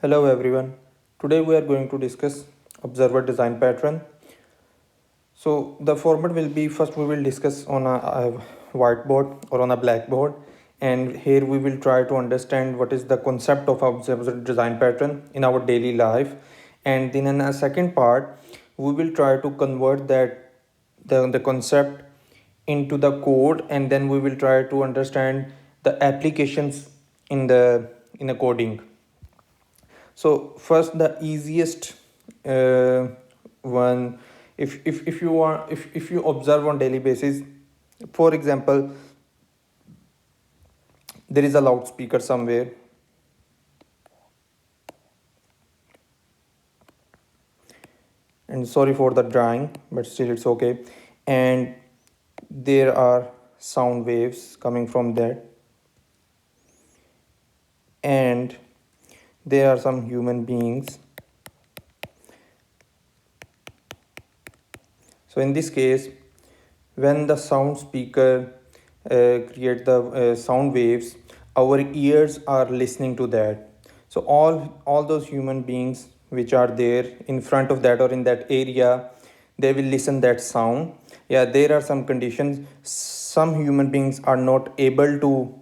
Hello everyone. Today we are going to discuss observer design pattern. So the format will be first we will discuss on a whiteboard or on a blackboard, and here we will try to understand what is the concept of observer design pattern in our daily life, and then in a second part we will try to convert the concept into the code, and then we will try to understand the applications in the coding. So first, the easiest one, if you want, if you observe on daily basis, for example, there is a loudspeaker somewhere, and sorry for the drawing, but still it's okay. And there are sound waves coming from there, and there are some human beings. So in this case, when the sound speaker create the sound waves, our ears are listening to that. So all those human beings which are there in front of that or in that area, they will listen that sound. Yeah, there are some conditions. Some human beings are not able to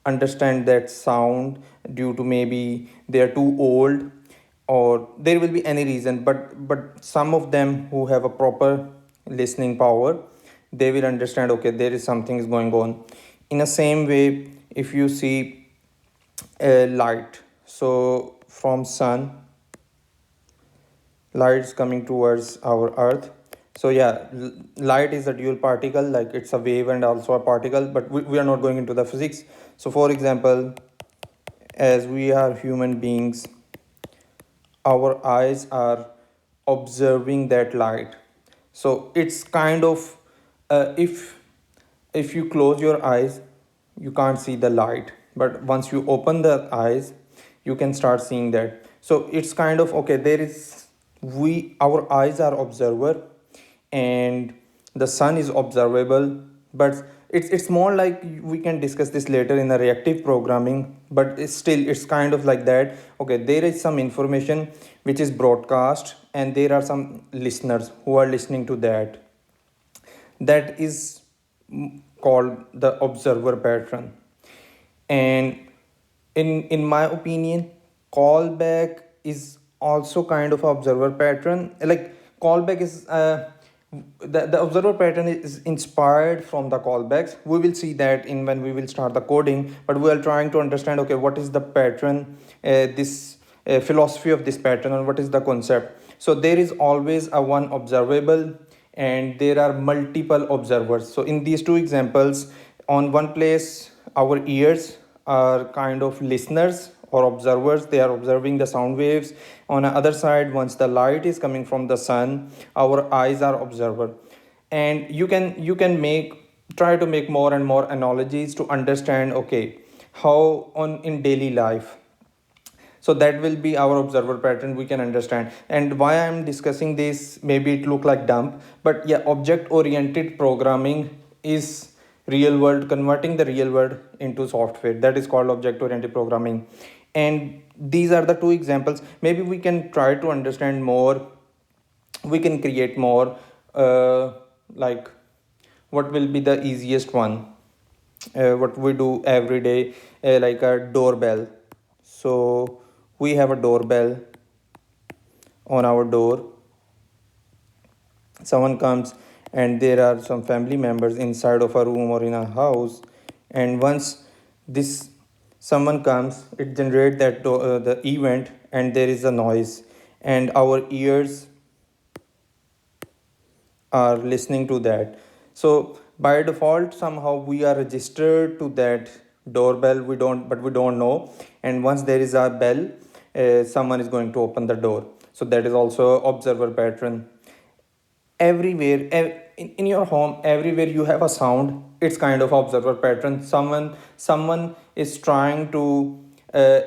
understand that sound due to maybe they are too old, or there will be any reason, but some of them who have a proper listening power, they will understand, okay, there is something is going on. In the same way, if you see a light, so from sun, light is coming towards our earth. So yeah, light is a dual particle, like it's a wave and also a particle, but we are not going into the physics. So for example, as we are human beings, our eyes are observing that light. So it's kind of if you close your eyes, you can't see the light, but once you open the eyes, you can start seeing that. So it's kind of okay, there is, we, our eyes are observer, and the sun is observable, but it's more like, we can discuss this later in the reactive programming, but it's kind of like that. Okay, there is some information which is broadcast, and there are some listeners who are listening to that. That is called the observer pattern. And in my opinion, callback is also kind of observer pattern. Like callback is the observer pattern is inspired from the callbacks. We will see that in when we will start the coding, but we are trying to understand, okay, what is the pattern, this philosophy of this pattern, and what is the concept. So there is always a one observable, and there are multiple observers. So in these two examples, on one place our ears are kind of listeners or observers, they are observing the sound waves. On the other side, once the light is coming from the sun, our eyes are observer. And you can make, try to make more and more analogies to understand, okay, how on in daily life. So that will be our observer pattern, we can understand. And why I'm discussing this, maybe it look like dumb, but yeah, object oriented programming is real world, converting the real world into software, that is called object oriented programming. And these are the two examples. Maybe we can try to understand more, we can create more, like what will be the easiest one, what we do every day, like a doorbell. So we have a doorbell on our door. Someone comes, and there are some family members inside of a room or in a house, and once this someone comes, it generates the event, and there is a noise, and our ears are listening to that. So by default, somehow we are registered to that doorbell, we don't, but we don't know. And once there is a bell, someone is going to open the door. So that is also observer pattern. Everywhere, in your home, everywhere you have a sound, it's kind of observer pattern. Someone is trying to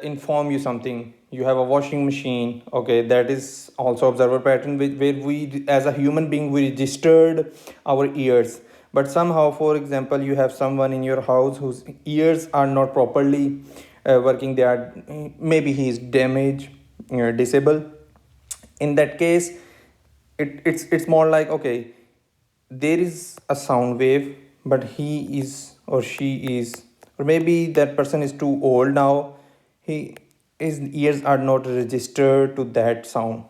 inform you something. You have a washing machine, okay, that is also observer pattern, where we as a human being, we registered our ears. But somehow, for example, you have someone in your house whose ears are not properly working, they are maybe he is damaged, disabled. In that case, it's more like, okay, there is a sound wave, but he is or she is, or maybe that person is too old now, he his ears are not registered to that sound.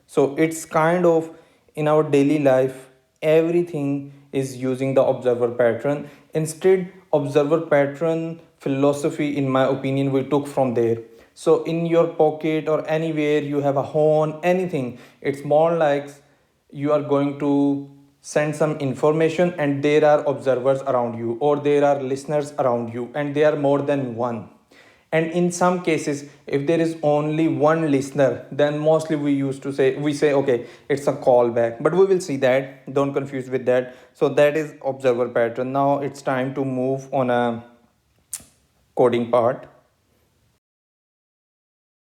So it's kind of, in our daily life, everything is using the observer pattern. Instead, observer pattern philosophy, in my opinion, we took from there. So in your pocket or anywhere you have a horn, anything, it's more like you are going to send some information and there are observers around you, or there are listeners around you, and they are more than one. And in some cases, if there is only one listener, then mostly we say okay, it's a callback, but we will see that, don't confuse with that. So that is observer pattern. Now it's time to move on a coding part.